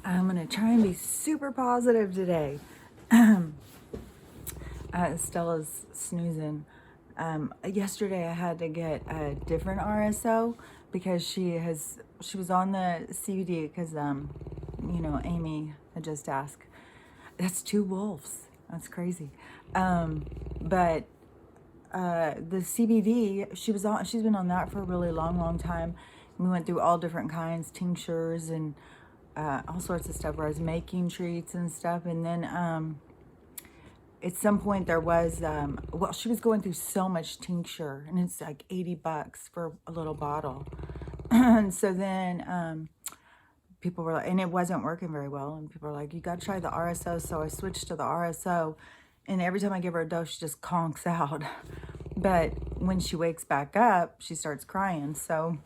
I'm going to try and be super positive today. Stella's snoozing. Yesterday I had to get a different RSO because she was on the CBD because Amy had just asked. That's two wolves. That's crazy. But the CBD, she's been on that for a really long time. We went through all different kinds, tinctures and all sorts of stuff where I was making treats and stuff. And then at some point there was, she was going through so much tincture, and it's like $80 for a little bottle. And so then people were like, and it wasn't working very well. And people were like, you got to try the RSO. So I switched to the RSO. And every time I give her a dose, she just conks out. But when she wakes back up, she starts crying. So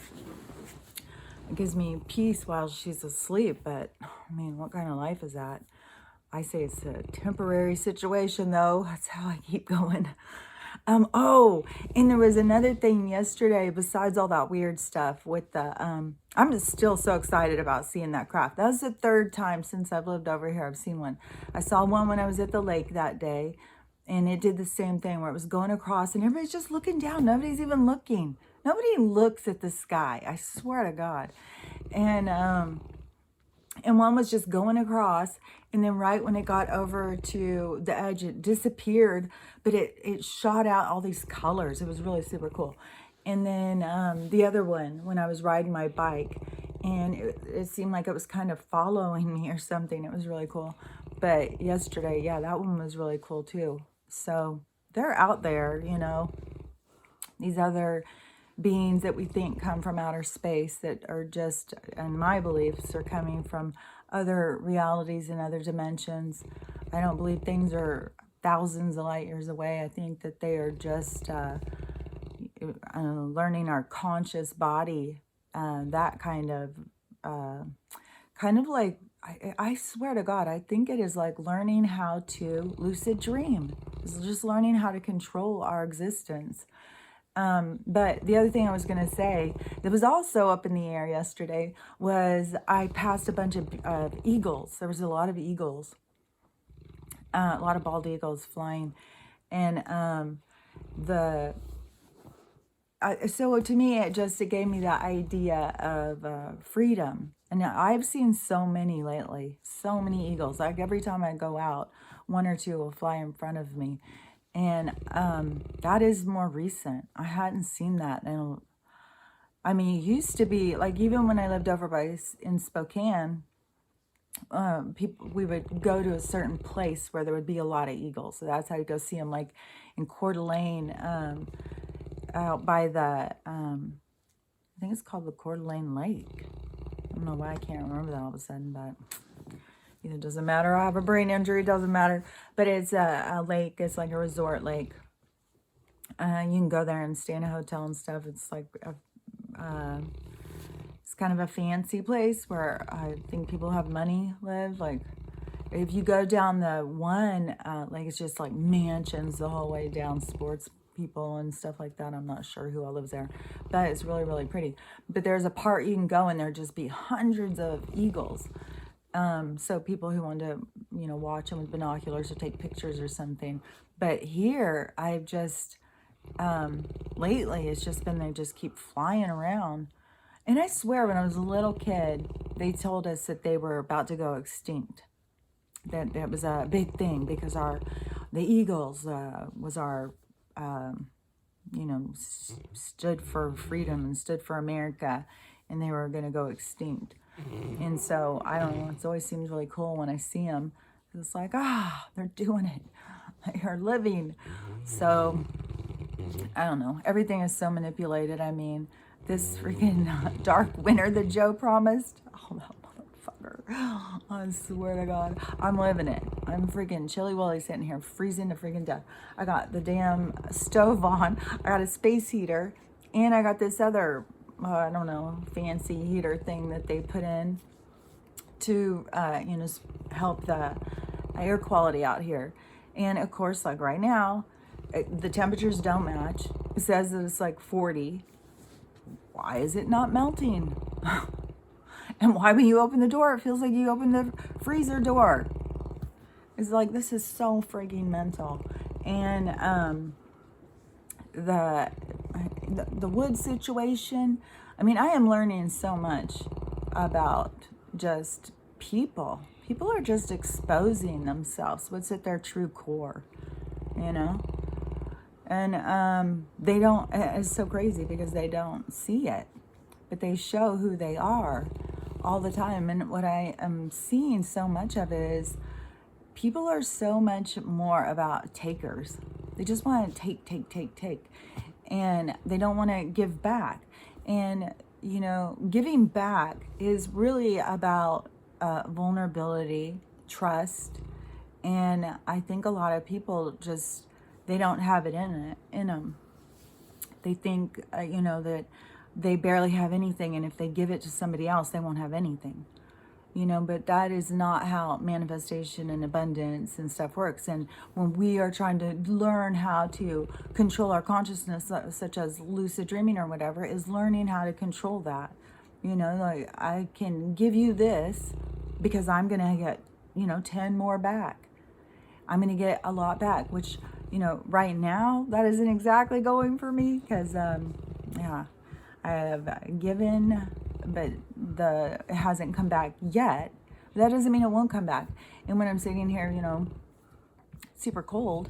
it gives me peace while she's asleep. But, I mean, what kind of life is that? I say it's a temporary situation, though. That's how I keep going. And there was another thing yesterday besides all that weird stuff with the, I'm just still so excited about seeing that craft. That was the third time since I've lived over here I've seen one. I saw one when I was at the lake that day, and it did the same thing where it was going across and everybody's just looking down. Nobody's even looking. Nobody looks at the sky. I swear to God. And one was just going across, and then right when it got over to the edge, it disappeared, but it shot out all these colors. It was really super cool. And then the other one, when I was riding my bike, and it seemed like it was kind of following me or something. It was really cool. But yesterday, yeah, that one was really cool too. So they're out there, these other beings that we think come from outer space that are just, in my beliefs, are coming from other realities and other dimensions. I don't believe things are thousands of light years away. I think that they are just learning our conscious body, that kind of like, I swear to God, I think it is like learning how to lucid dream. It's just learning how to control our existence. But the other thing I was going to say that was also up in the air yesterday was I passed a bunch of eagles. There was a lot of eagles, a lot of bald eagles flying. And so to me, it gave me the idea of freedom. And I've seen so many lately, so many eagles. Like every time I go out, one or two will fly in front of me. And that is more recent. I hadn't seen that. And I mean, it used to be like, even when I lived over in Spokane, we would go to a certain place where there would be a lot of eagles. So that's how you go see them, like in Coeur d'Alene, out by the, I think it's called the Coeur d'Alene Lake. I don't know why I can't remember that all of a sudden, but it doesn't matter. I have a brain injury. It doesn't matter. But it's a lake. It's like a resort lake. You can go there and stay in a hotel and stuff. It's like it's kind of a fancy place where I think people who have money live. Like if you go down the one, like it's just like mansions the whole way down, sports people and stuff like that. I'm not sure who all lives there, but it's really, really pretty. But there's a part you can go and there just be hundreds of eagles. So people who want to, watch them with binoculars or take pictures or something. But here, I've just, lately, it's just been, they just keep flying around. And I swear, when I was a little kid, they told us that they were about to go extinct. That was a big thing because the eagles was our, stood for freedom and stood for America, and they were going to go extinct. And so, I don't know, it always seems really cool when I see them. It's like, they're doing it. They are living. So, I don't know. Everything is so manipulated. I mean, this freaking dark winter that Joe promised. Oh, that motherfucker. I swear to God. I'm living it. I'm freaking Chilly Willy sitting here freezing to freaking death. I got the damn stove on. I got a space heater. And I got this other, I don't know, fancy heater thing that they put in to, help the air quality out here. And of course, like right now, the temperatures don't match. It says that it's like 40. Why is it not melting? And why when you open the door, it feels like you opened the freezer door. It's like, this is so freaking mental. And the wood situation, I mean, I am learning so much about just people. People are just exposing themselves. What's at their true core, you know? And they don't, it's so crazy because they don't see it, but they show who they are all the time. And what I am seeing so much of is people are so much more about takers. They just want to take. And they don't want to give back. And, you know, giving back is really about vulnerability, trust. And I think a lot of people just, they don't have it in them. They think, you know, that they barely have anything, and if they give it to somebody else, they won't have anything. You know, but that is not how manifestation and abundance and stuff works. And when we are trying to learn how to control our consciousness, such as lucid dreaming or whatever, is learning how to control that. You know, like, I can give you this because I'm going to get, you know, 10 more back. I'm going to get a lot back, which, you know, right now, that isn't exactly going for me because, yeah, I have given, but it hasn't come back yet. That doesn't mean it won't come back. And when I'm sitting here, you know, super cold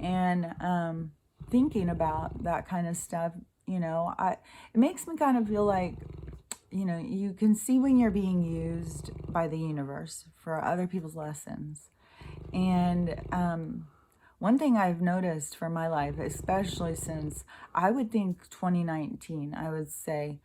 and thinking about that kind of stuff, you know, it makes me kind of feel like, you know, you can see when you're being used by the universe for other people's lessons. And one thing I've noticed for my life, especially since I would think 2019, I would say,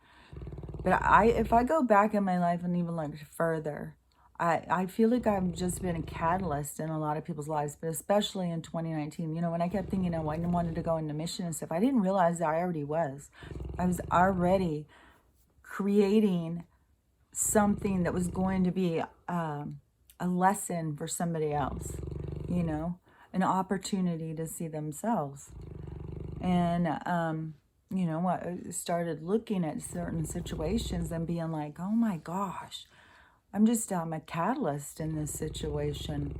but if I go back in my life and even like further, I feel like I've just been a catalyst in a lot of people's lives, but especially in 2019. You know, when I kept thinking, oh, I wanted to go into mission and stuff, I didn't realize that I already was. I was already creating something that was going to be a lesson for somebody else, you know, an opportunity to see themselves. And, you know, I started looking at certain situations and being like, oh my gosh, I'm just a catalyst in this situation,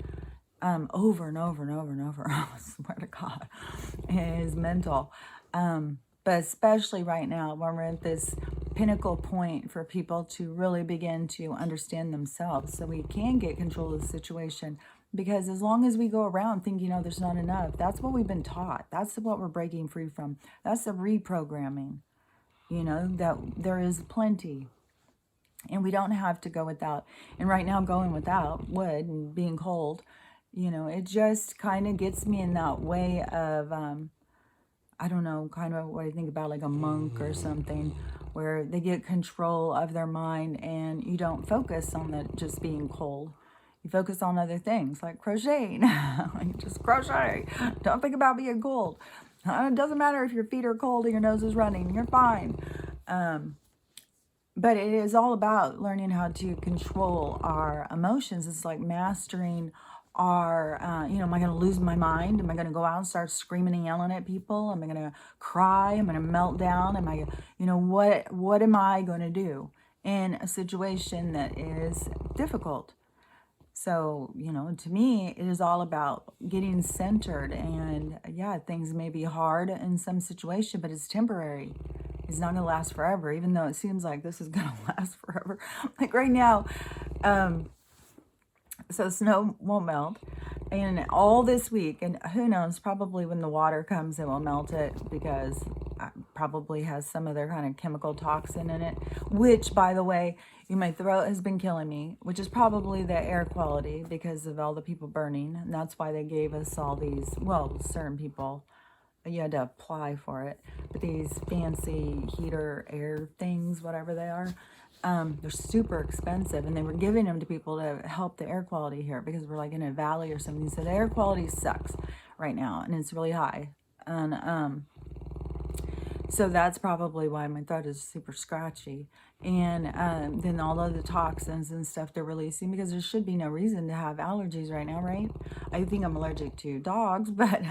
over and over and over and over. I swear to God, it is mental. But especially right now, when we're at this pinnacle point for people to really begin to understand themselves so we can get control of the situation. Because as long as we go around thinking, oh, there's not enough, that's what we've been taught. That's what we're breaking free from. That's the reprogramming, you know, that there is plenty. And we don't have to go without. And right now, going without wood and being cold, you know, it just kind of gets me in that way of, I don't know, kind of what I think about like a monk or something, where they get control of their mind and you don't focus on the just being cold. You focus on other things like crocheting. Like, just crochet. Don't think about being cold. It doesn't matter if your feet are cold and your nose is running. You're fine. But it is all about learning how to control our emotions. It's like mastering our, you know, am I going to lose my mind? Am I going to go out and start screaming and yelling at people? Am I going to cry? Am I going to melt down? Am I, you know, what am I going to do in a situation that is difficult? So, you know, to me, it is all about getting centered. And yeah, things may be hard in some situation, but it's temporary. It's not going to last forever, even though it seems like this is going to last forever. Like right now, so snow won't melt. And all this week, and who knows, probably when the water comes, it will melt it because it probably has some other kind of chemical toxin in it, which, by the way, my throat has been killing me, which is probably the air quality because of all the people burning. And that's why they gave us all these, well, certain people, you had to apply for it, but these fancy heater air things, whatever they are, they're super expensive, and they were giving them to people to help the air quality here because we're like in a valley or something. So the air quality sucks right now, and it's really high. And so that's probably why my throat is super scratchy. And then all of the toxins and stuff they're releasing, because there should be no reason to have allergies right now, right? I think I'm allergic to dogs, but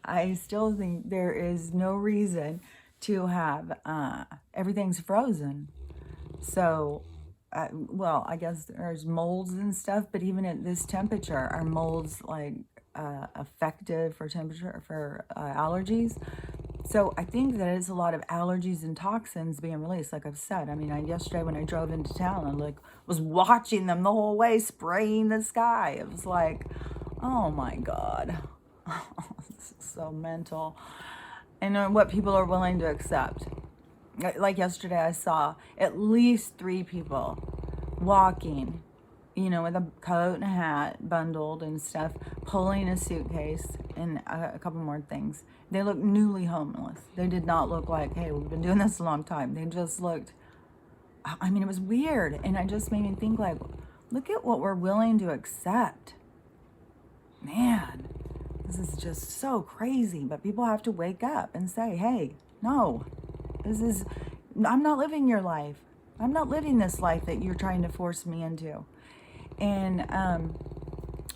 I still think there is no reason to have, everything's frozen. So well, I guess there's molds and stuff, but even at this temperature, are molds like effective for temperature, for allergies? So I think that it's a lot of allergies and toxins being released, like I've said. I mean, yesterday when I drove into town, I like was watching them the whole way, spraying the sky. It was like, oh my God, this is so mental. And what people are willing to accept. Like yesterday, I saw at least 3 people walking, with a coat and a hat, bundled and stuff, pulling a suitcase and a couple more things. They looked newly homeless. They did not look like, hey, we've been doing this a long time. They just looked, I mean, it was weird. And it just made me think, like, look at what we're willing to accept. Man, this is just so crazy. But people have to wake up and say, hey, no, I'm not living your life. I'm not living this life that you're trying to force me into. And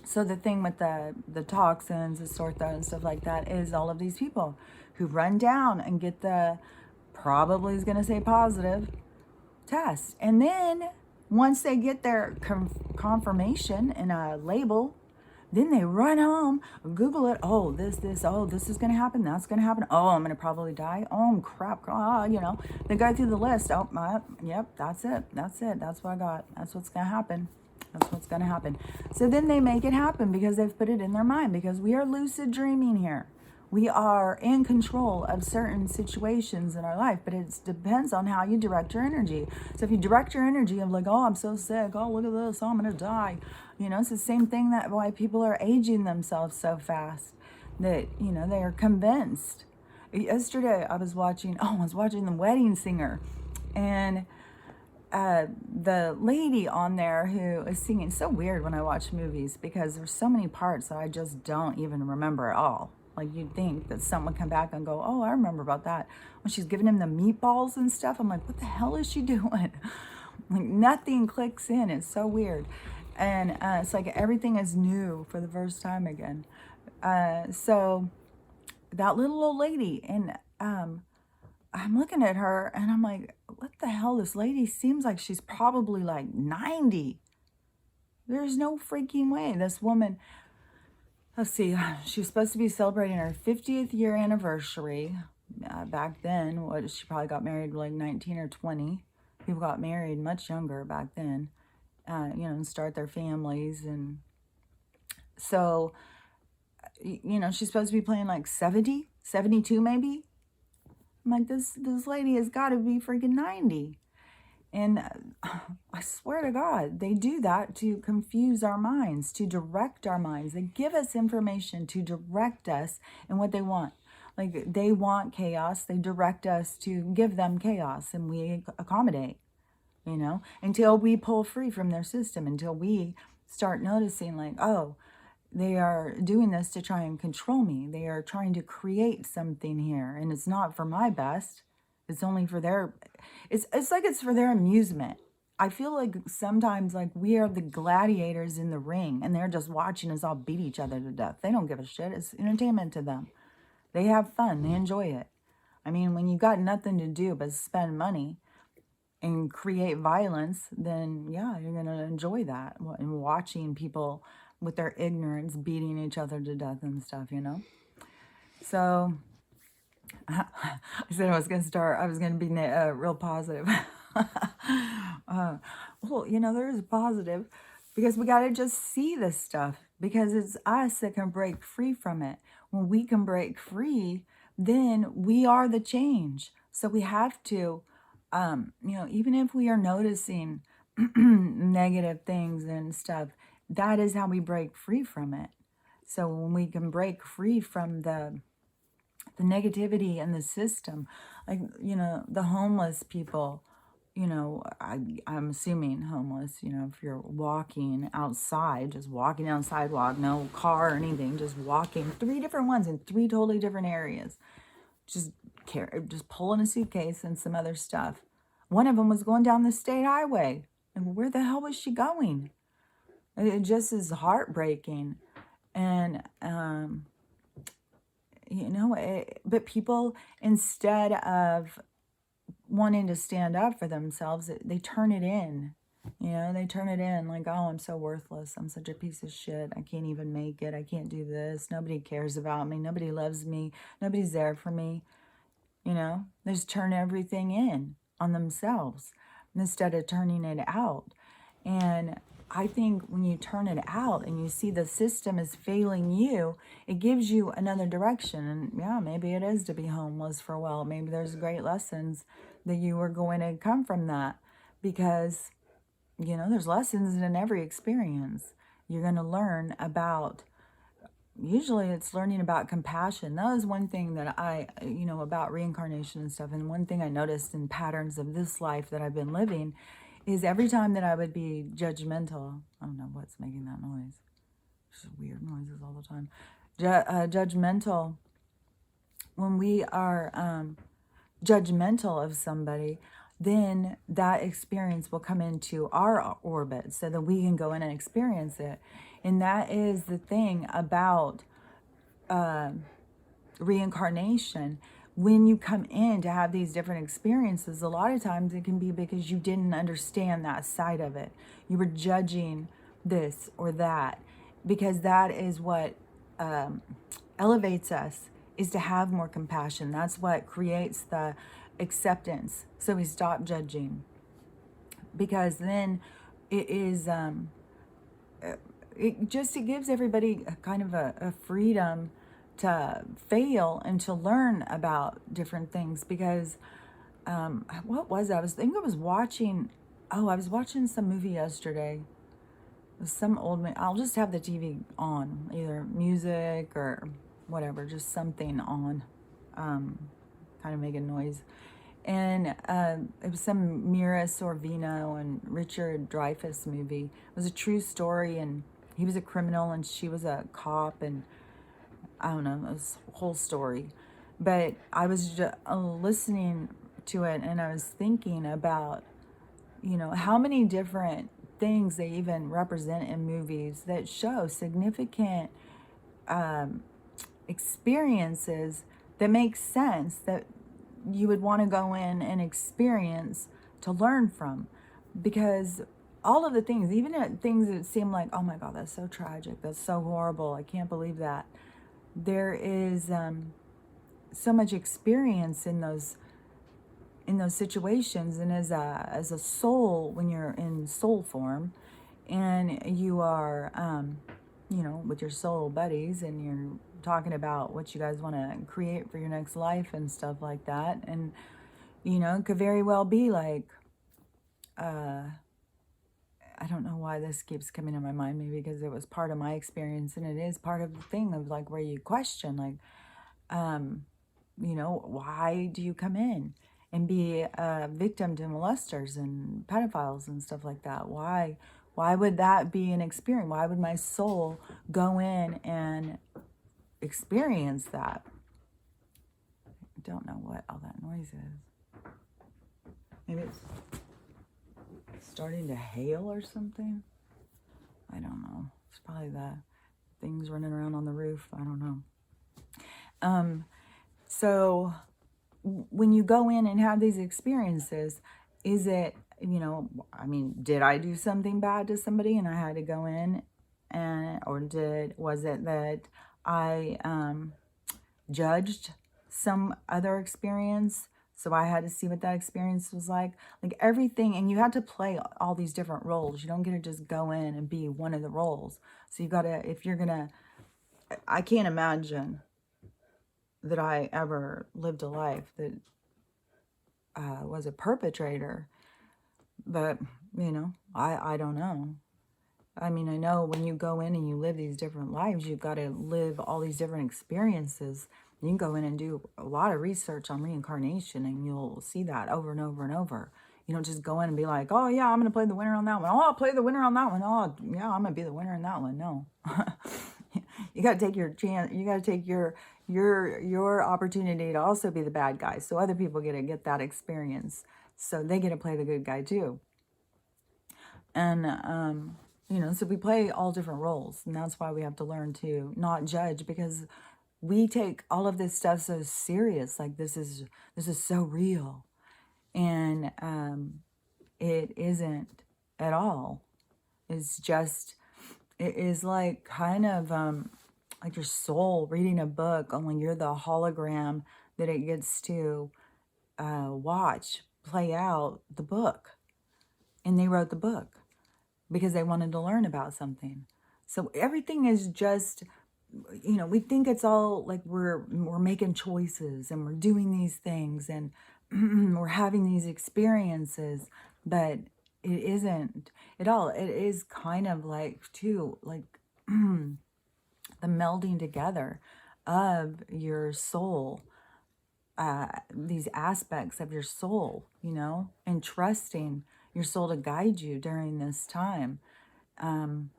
so the thing with the toxins, the sore throat and stuff like that is all of these people who run down and get the, probably is going to say positive, test. And then once they get their confirmation and a label, then they run home, Google it. Oh, this is going to happen. That's going to happen. Oh, I'm going to probably die. Oh, crap. They go through the list. Oh, yep, that's it. That's what I got. That's what's going to happen. That's what's going to happen. So then they make it happen because they've put it in their mind, because we are lucid dreaming here. We are in control of certain situations in our life, but it depends on how you direct your energy. So if you direct your energy of like, oh, I'm so sick. Oh, look at this. Oh, I'm going to die. It's the same thing that why people are aging themselves so fast, that, they are convinced. Yesterday I was watching The Wedding Singer, and the lady on there who is singing, so weird when I watch movies because there's so many parts that I just don't even remember at all. Like, you'd think that someone would come back and go, oh, I remember about that. When she's giving him the meatballs and stuff, I'm like, what the hell is she doing? Like, nothing clicks in. It's so weird. And it's like everything is new for the first time again. So that little old lady, and I'm looking at her and I'm like, what the hell? This lady seems like she's probably like 90. There's no freaking way. This woman, let's see, she was supposed to be celebrating her 50th year anniversary. Back then, she probably got married like 19 or 20. People got married much younger back then, and start their families. And so, she's supposed to be playing like 70, 72 maybe. I'm like, this lady has got to be freaking 90. And I swear to God, they do that to confuse our minds, to direct our minds. They give us information to direct us in what they want. Like, they want chaos. They direct us to give them chaos, and we accommodate, until we pull free from their system, until we start noticing like, oh, they are doing this to try and control me. They are trying to create something here, and it's not for my best. It's only for their, it's like it's for their amusement. I feel like sometimes like we are the gladiators in the ring, and they're just watching us all beat each other to death. They don't give a shit. It's entertainment to them. They have fun. They enjoy it. I mean, when you've got nothing to do but spend money and create violence, then yeah, you're going to enjoy that. And watching people with their ignorance beating each other to death and stuff, So I said I was going to be real positive. Well, there is a positive, because we got to just see this stuff, because it's us that can break free from it. When we can break free, then we are the change. So we have to, even if we are noticing negative things and stuff, that is how we break free from it. So when we can break free from the negativity in the system, like, the homeless people, I'm assuming homeless, if you're walking outside, just walking down the sidewalk, no car or anything, just walking, 3 different ones in 3 totally different areas, just pulling a suitcase and some other stuff. One of them was going down the state highway, and where the hell was she going? It just is heartbreaking. And but people, instead of wanting to stand up for themselves, they turn it in. You know, they turn it in like, oh, I'm so worthless. I'm such a piece of shit. I can't even make it. I can't do this. Nobody cares about me. Nobody loves me. Nobody's there for me. You know, they just turn everything in on themselves instead of turning it out. And I think when you turn it out and you see the system is failing you, it gives you another direction. And yeah, maybe it is to be homeless for a while. Maybe there's great lessons that you are going to come from that, because, you know, there's lessons in every experience. You're going to learn about, usually it's learning about compassion. That was one thing that you know, about reincarnation and stuff. And one thing I noticed in patterns of this life that I've been living is every time that I would be judgmental, I don't know what's making that noise. Just weird noises all the time. Judgmental, when we are judgmental of somebody, then that experience will come into our orbit so that we can go in and experience it. And that is the thing about reincarnation. When you come in to have these different experiences, a lot of times it can be because you didn't understand that side of it. You were judging this or that, because that is what elevates us, is to have more compassion. That's what creates the acceptance. So we stop judging, because then it is it gives everybody a kind of a freedom to fail and to learn about different things. Because what was that? I was watching, I was watching some movie yesterday. It was some old movie. I'll just have the TV on, either music or whatever, just something on, kind of making noise. And it was some Mira Sorvino and Richard Dreyfuss movie. It was a true story, and he was a criminal and she was a cop, and I don't know, it was a whole story. But I was just listening to it, and I was thinking about, you know, how many different things they even represent in movies that show significant experiences that make sense, that you would want to go in and experience to learn from. Because all of the things, even things that seem like, oh my God, that's so tragic, that's so horrible, I can't believe that, there is so much experience in those situations. And as a soul, when you're in soul form and you are you know, with your soul buddies, and you're talking about what you guys want to create for your next life and stuff like that. And, you know, it could very well be like, I don't know why this keeps coming to my mind, maybe because it was part of my experience, and it is part of the thing of like where you question, like, you know, why do you come in and be a victim to molesters and pedophiles and stuff like that? Why would that be an experience? Why would my soul go in and experience that? I don't know what all that noise is. Maybe it's starting to hail or something. I don't know. It's probably the things running around on the roof. I don't know. So when you go in and have these experiences, is it, you know, I mean, did I do something bad to somebody and I had to go in, and, or was it that I judged some other experience, so I had to see what that experience was like everything. And you had to play all these different roles. You don't get to just go in and be one of the roles. So you gotta, if you're gonna, I can't imagine that I ever lived a life that was a perpetrator. But, you know, I don't know. I mean, I know when you go in and you live these different lives, you've got to live all these different experiences. You can go in and do a lot of research on reincarnation, and you'll see that over and over and over. You don't just go in and be like, oh, yeah, I'm going to play the winner on that one. Oh, I'll play the winner on that one. Oh, yeah, I'm going to be the winner in that one. No. You got to take your chance. You got to take your opportunity to also be the bad guy, so other people get that experience, so they get to play the good guy too. And you know, so we play all different roles, and that's why we have to learn to not judge, because we take all of this stuff so serious. Like, this is so real, and it isn't. at all. It's just, it is like kind of like your soul reading a book, only you're the hologram that it gets to watch play out the book. And they wrote the book because they wanted to learn about something. So everything is just, we think it's all like we're making choices and we're doing these things and we're having these experiences, but it isn't at all. It is kind of like too like the melding together of your soul, these aspects of your soul, and trusting your soul to guide you during this time.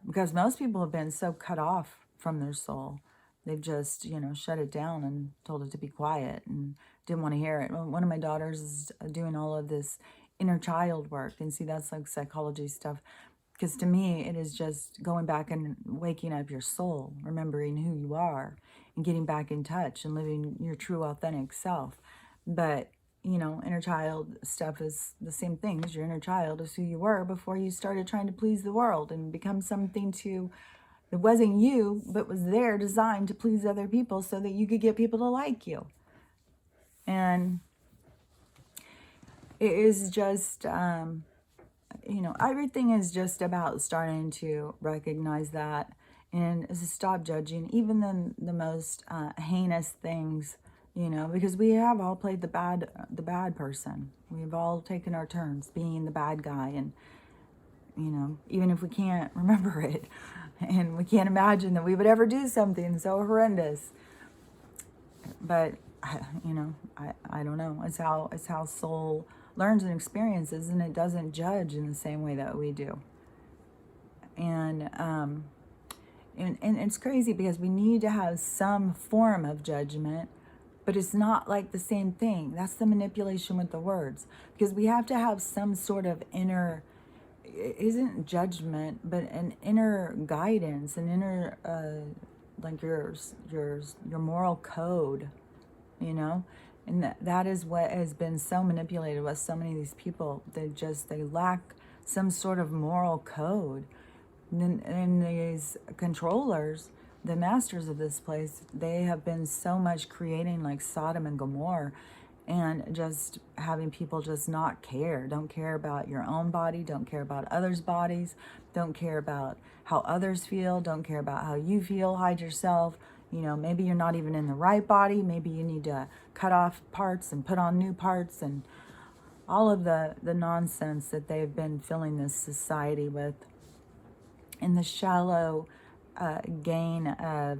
Because most people have been so cut off from their soul. They've just, shut it down and told it to be quiet and didn't want to hear it. One of my daughters is doing all of this inner child work. And see, that's like psychology stuff. Because to me, it is just going back and waking up your soul, remembering who you are, and getting back in touch and living your true, authentic self. But, inner child stuff is the same thing as your inner child is who you were before you started trying to please the world and become something that wasn't you, but was there designed to please other people so that you could get people to like you. And it is just, everything is just about starting to recognize that and to stop judging even the most heinous things, because we have all played the bad person. We've all taken our turns being the bad guy, and even if we can't remember it and we can't imagine that we would ever do something so horrendous, but I don't know. It's how soul learns and experiences, and it doesn't judge in the same way that we do. And it's crazy because we need to have some form of judgment, but it's not like the same thing. That's the manipulation with the words, because we have to have some sort of inner, isn't judgment, but an inner guidance, an inner like your moral code, and that is what has been so manipulated with so many of these people. They lack some sort of moral code. And these controllers, the masters of this place, they have been so much creating like Sodom and Gomorrah, and just having people just not care. Don't care about your own body, don't care about others' bodies, don't care about how others feel, don't care about how you feel, hide yourself. Maybe you're not even in the right body. Maybe you need to cut off parts and put on new parts, and all of the nonsense that they've been filling this society with, and the shallow gain of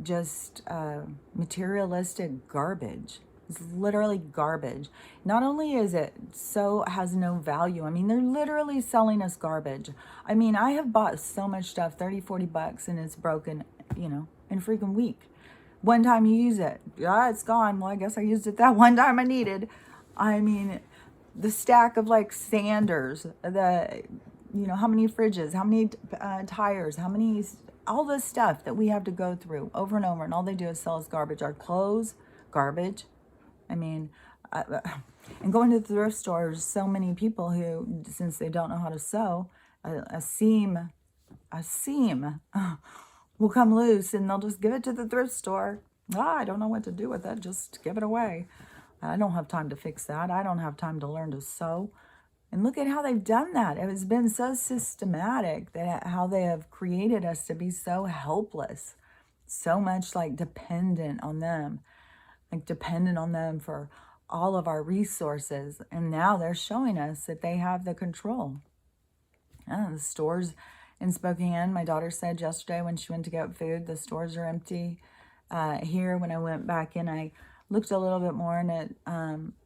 just materialistic garbage. It's literally garbage. Not only is it has no value, they're literally selling us garbage. I have bought so much stuff, 30, 40 bucks, and it's broken, in a freaking week. One time you use it, it's gone. Well, I guess I used it that one time I needed. The stack of like sanders, how many fridges, how many tires, all this stuff that we have to go through over and over, and all they do is sell us garbage. Our clothes, garbage. And going to the thrift stores, so many people who, since they don't know how to sew, a seam will come loose, and they'll just give it to the thrift store. I don't know what to do with it. Just give it away. I don't have time to fix that. I don't have time to learn to sew. And look at how they've done that. It has been so systematic, that how they have created us to be so helpless, so much like dependent on them for all of our resources. And now they're showing us that they have the control. The stores in Spokane, my daughter said yesterday when she went to get food, the stores are empty. Here, when I went back in, I looked a little bit more, and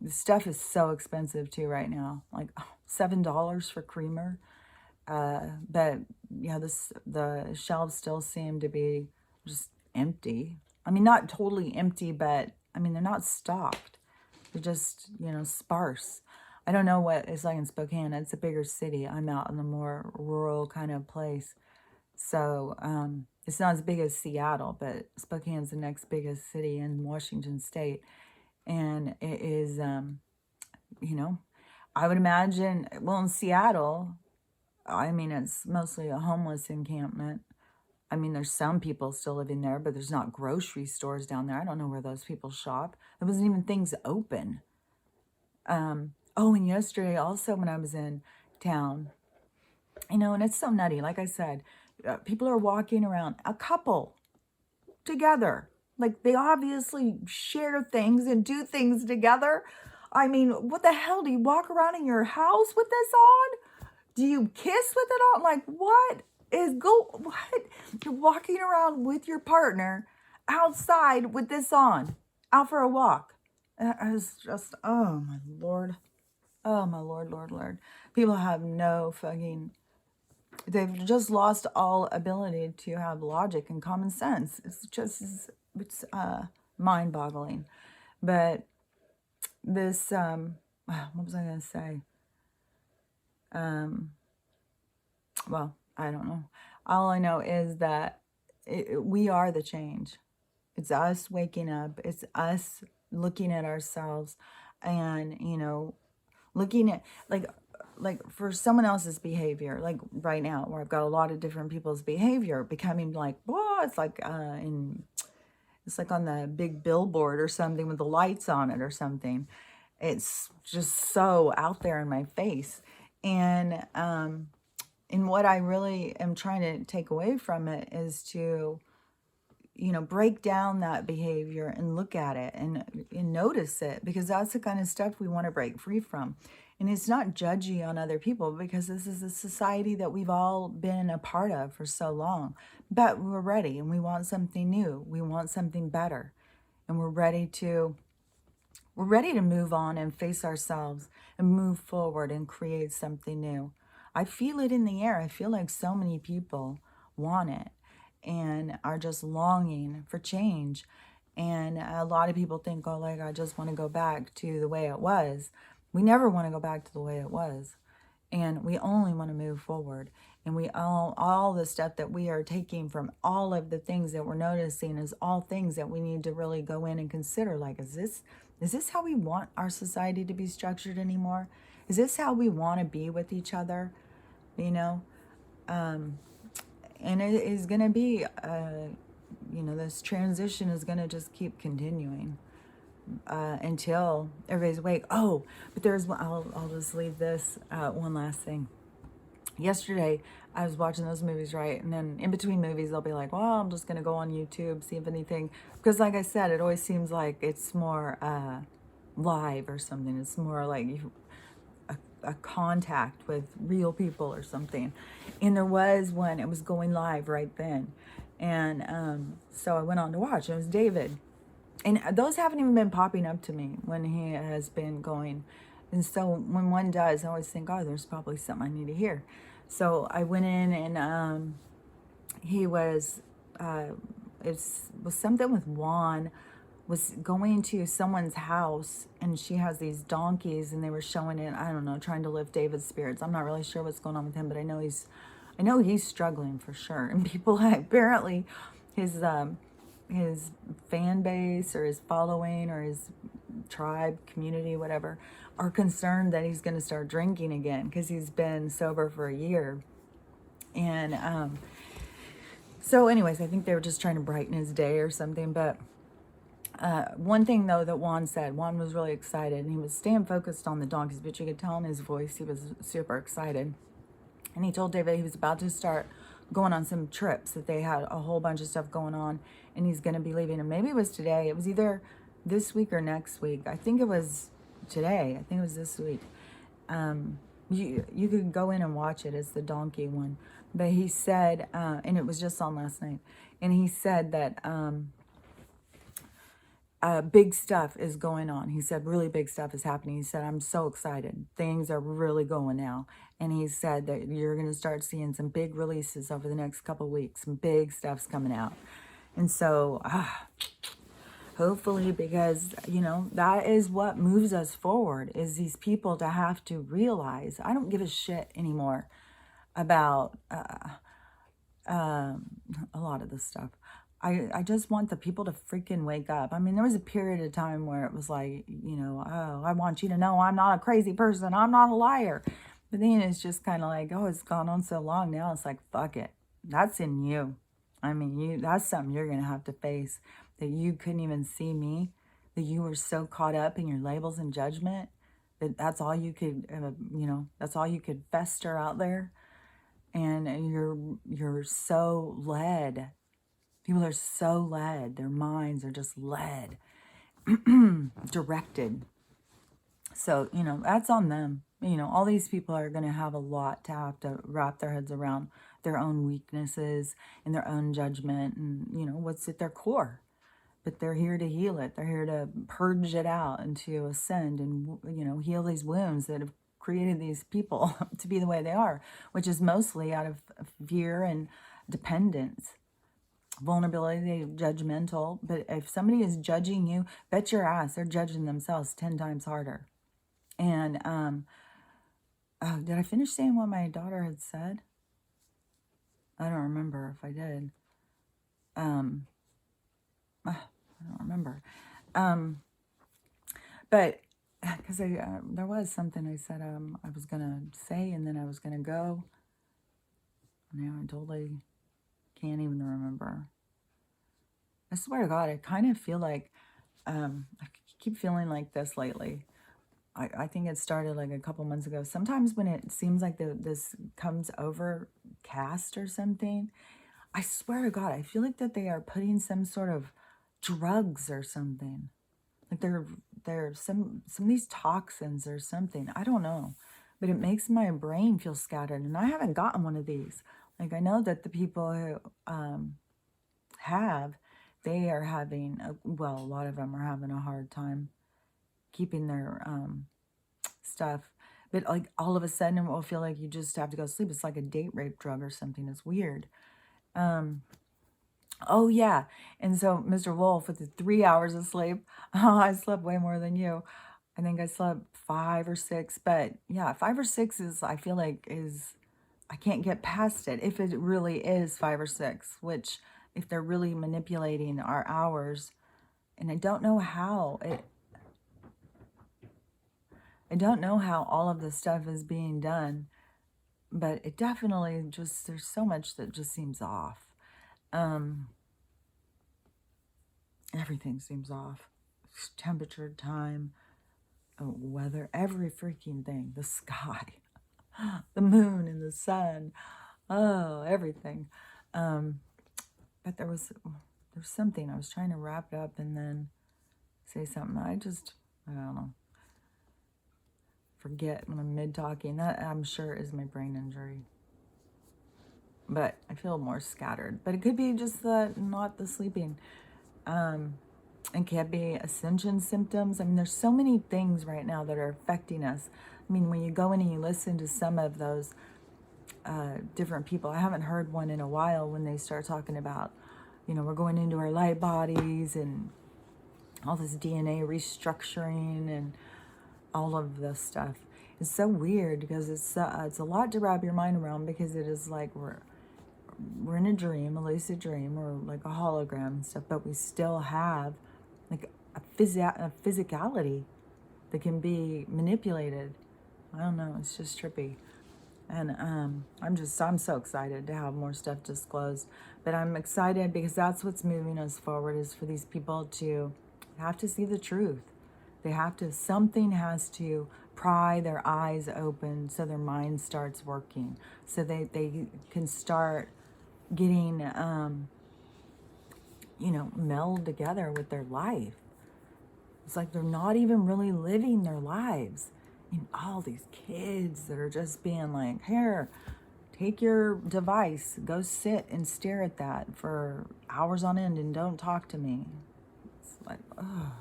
the stuff is so expensive too right now, like $7 for creamer. But yeah, the shelves still seem to be just empty. Not totally empty, but they're not stocked. They're just, sparse. I don't know what it's like in Spokane. It's a bigger city. I'm out in a more rural kind of place. So it's not as big as Seattle, but Spokane's the next biggest city in Washington State. And it is, I would imagine, well, in Seattle, I mean, it's mostly a homeless encampment. I mean, there's some people still living there, but there's not grocery stores down there. I don't know where those people shop. There wasn't even things open. Oh, and yesterday also when I was in town, and it's so nutty. Like I said, people are walking around, a couple together. Like they obviously share things and do things together. I mean, what the hell? Do you walk around in your house with this on? Do you kiss with it on? Like what? You're walking around with your partner outside with this on, out for a walk. It's just, oh my Lord. Oh my Lord, Lord, Lord. People have no fucking, they've just lost all ability to have logic and common sense. It's mind boggling. But this, what was I going to say? Well, I don't know. All I know is that we are the change. It's us waking up. It's us looking at ourselves and, looking at like for someone else's behavior, like right now where I've got a lot of different people's behavior becoming like, whoa, it's like on the big billboard or something with the lights on it or something. It's just so out there in my face. And what I really am trying to take away from it is to, break down that behavior and look at it and notice it, because that's the kind of stuff we want to break free from. And it's not judgy on other people, because this is a society that we've all been a part of for so long. But we're ready and we want something new. We want something better. And we're ready to move on and face ourselves and move forward and create something new. I feel it in the air. I feel like so many people want it and are just longing for change. And a lot of people think, oh, like, I just want to go back to the way it was. We never want to go back to the way it was. And we only want to move forward. And we all the stuff that we are taking from all of the things that we're noticing is all things that we need to really go in and consider. Like, is this how we want our society to be structured anymore? Is this how we want to be with each other? And it is going to be, this transition is going to just keep continuing until everybody's awake. Oh, but I'll just leave this one last thing. Yesterday, I was watching those movies, right? And then in between movies, I'll be like, well, I'm just going to go on YouTube, see if anything. Because like I said, it always seems like it's more live or something. It's more like a contact with real people or something. And there was one, it was going live right then. And so I went on to watch. It was David. And those haven't even been popping up to me when he has been going. And so when one does, I always think, oh, there's probably something I need to hear. So I went in and he was, it was something with Juan, was going to someone's house, and she has these donkeys, and they were showing it, I don't know, trying to lift David's spirits. I'm not really sure what's going on with him, but I know he's struggling for sure. And people apparently his fan base or his following or his tribe, community, whatever, are concerned that he's going to start drinking again because he's been sober for a year. And so anyways, I think they were just trying to brighten his day or something. But one thing though that Juan was really excited, and he was staying focused on the donkeys, but you could tell in his voice he was super excited. And he told David he was about to start going on some trips, that they had a whole bunch of stuff going on, and he's going to be leaving. And maybe it was today. It was either this week or next week. I think it was today. I think it was this week. You could go in and watch it. It's the donkey one. But he said, and it was just on last night, and he said that big stuff is going on. He said really big stuff is happening. He said, I'm so excited. Things are really going now. And he said that you're going to start seeing some big releases over the next couple of weeks. Some big stuff's coming out. And so hopefully, because, that is what moves us forward, is these people to have to realize, I don't give a shit anymore about a lot of this stuff. I just want the people to freaking wake up. I mean, there was a period of time where it was like, you know, oh, I want you to know I'm not a crazy person. I'm not a liar. But then it's just kind of like, oh, it's gone on so long now. It's like, fuck it. That's in you. I mean, that's something you're going to have to face, that you couldn't even see me, that you were so caught up in your labels and judgment that that's all you could, you know, that's all you could fester out there. And you're so led. People are so led. Their minds are just led, directed. So, you know, that's on them. You know, all these people are going to have a lot to have to wrap their heads around their own weaknesses and their own judgment and, you know, what's at their core. But they're here to heal it. They're here to purge it out and to ascend and, you know, heal these wounds that have created these people to be the way they are, which is mostly out of fear and dependence. Vulnerability, judgmental. But if somebody is judging you, bet your ass they're judging themselves 10 times harder. And oh, did I finish saying what my daughter had said? I don't remember if I did. I don't remember. But because there was something I said I was gonna say, and then I was gonna go. Now I totally can't even remember. I swear to God, I kind of feel like I keep feeling like this lately. I think it started like a couple months ago. Sometimes when it seems like this comes overcast or something, I swear to God, I feel like that they are putting some sort of drugs or something. Like they're some of these toxins or something. I don't know. But it makes my brain feel scattered. And I haven't gotten one of these. Like I know that the people who have, they are having, well, a lot of them are having a hard time keeping their stuff. But like all of a sudden it will feel like you just have to go to sleep. It's like a date rape drug or something. It's weird. Oh yeah. And so Mr. Wolf with the 3 hours of sleep, oh, I slept way more than you. I think I slept 5 or 6, but yeah, 5 or 6 is, I feel like is, I can't get past it if it really is 5 or 6, which if they're really manipulating our hours, and I don't know how I don't know how all of this stuff is being done, but it definitely just, there's so much that just seems off. Everything seems off. Temperature, time, weather, every freaking thing. The sky, the moon and the sun. Oh, everything. But there's something. I was trying to wrap it up and then say something. I don't know. Forget when I'm mid-talking. That, I'm sure, is my brain injury. But I feel more scattered. But it could be just not the sleeping. It can be ascension symptoms. I mean, there's so many things right now that are affecting us. I mean, when you go in and you listen to some of those different people, I haven't heard one in a while when they start talking about, you know, we're going into our light bodies and all this DNA restructuring and all of this stuff. It's so weird because it's a lot to wrap your mind around, because it is like we're in a dream, a lucid dream, or like a hologram and stuff, but we still have like a physicality that can be manipulated. I don't know, it's just trippy. And I'm so excited to have more stuff disclosed. But I'm excited because that's what's moving us forward, is for these people to have to see the truth. They have to, something has to pry their eyes open so their mind starts working, so they can start getting, you know, meld together with their life. It's like they're not even really living their lives. And all these kids that are just being like, here, take your device, go sit and stare at that for hours on end and don't talk to me. It's like, oh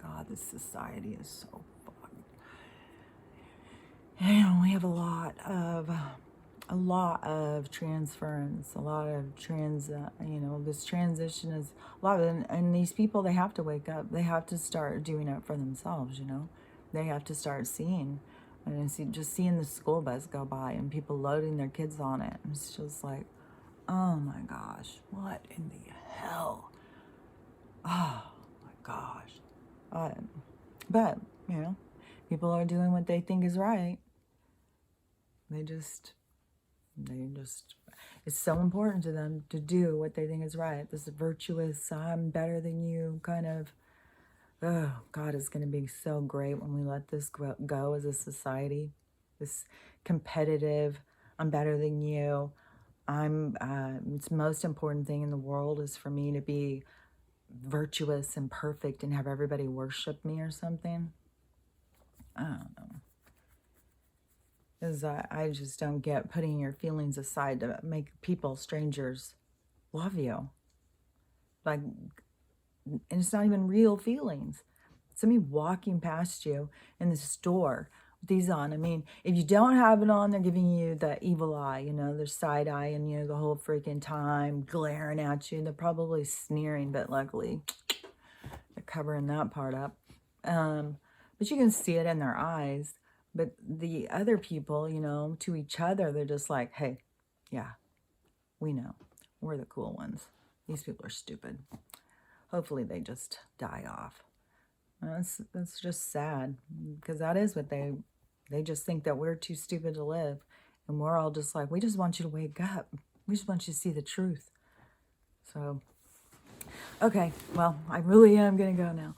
God, this society is so fucked. You know, we have a lot of transference, a lot of you know, this transition is a lot of, and these people, they have to wake up. They have to start doing it for themselves, you know. They have to start seeing, and just seeing the school bus go by and people loading their kids on it. It's just like, Oh my gosh, what in the hell? Oh my gosh. Uh, but, you know, people are doing what they think is right. They just, it's so important to them to do what they think is right. This virtuous, I'm better than you kind of, oh, God, it's going to be so great when we let this go as a society. This competitive, I'm better than you. It's the most important thing in the world is for me to be virtuous and perfect and have everybody worship me or something. I don't know. Because I just don't get putting your feelings aside to make people, strangers, love you. Like, and it's not even real feelings. Somebody walking past you in the store with these on. I mean, if you don't have it on, they're giving you the evil eye, you know, they're side eyeing you the whole freaking time, glaring at you. They're probably sneering, but luckily they're covering that part up. But you can see it in their eyes. But the other people, you know, to each other, they're just like, hey, yeah, we know. We're the cool ones. These people are stupid. Hopefully they just die off. That's just sad because that is what they just think that we're too stupid to live. And we're all just like, we just want you to wake up. We just want you to see the truth. So, okay, well, I really am going to go now.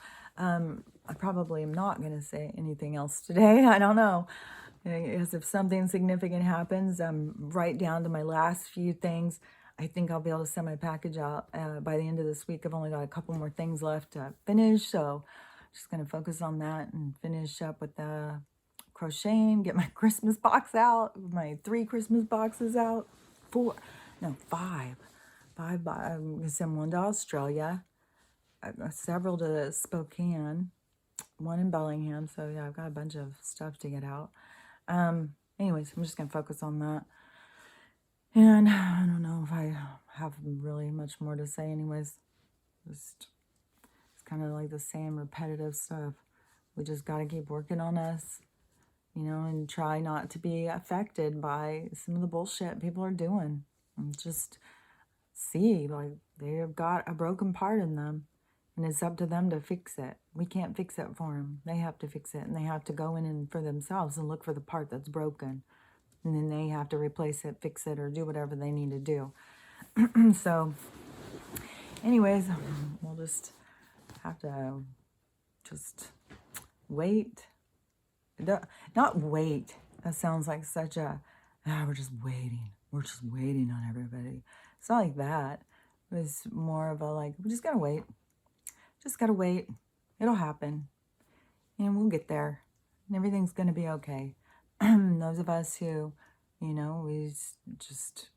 I probably am not going to say anything else today. I don't know. Because if something significant happens, I'm right down to my last few things. I think I'll be able to send my package out by the end of this week. I've only got a couple more things left to finish, so just going to focus on that and finish up with the crocheting, get my Christmas box out, my 3 Christmas boxes out, 4, no, 5. 5, I'm going to send one to Australia, several to Spokane, one in Bellingham, so yeah, I've got a bunch of stuff to get out. Anyways, I'm just going to focus on that. And I don't know if I have really much more to say anyways. Just, it's kind of like the same repetitive stuff. We just got to keep working on us, you know, and try not to be affected by some of the bullshit people are doing. And just see, like, they've got a broken part in them. And it's up to them to fix it. We can't fix it for them. They have to fix it. And they have to go in and for themselves and look for the part that's broken. And then they have to replace it, fix it, or do whatever they need to do. So, anyways, we'll just have to just wait. Not wait. That sounds like such a, we're just waiting. We're just waiting on everybody. It's not like that. It was more of a like, we just got to wait. Just got to wait. It'll happen. And we'll get there. And everything's going to be okay. Those of us who, you know, we just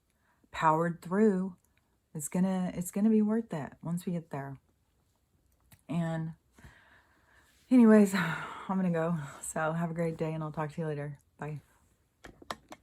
powered through, it's gonna be worth it once we get there. And anyways, I'm going to go. So have a great day and I'll talk to you later. Bye.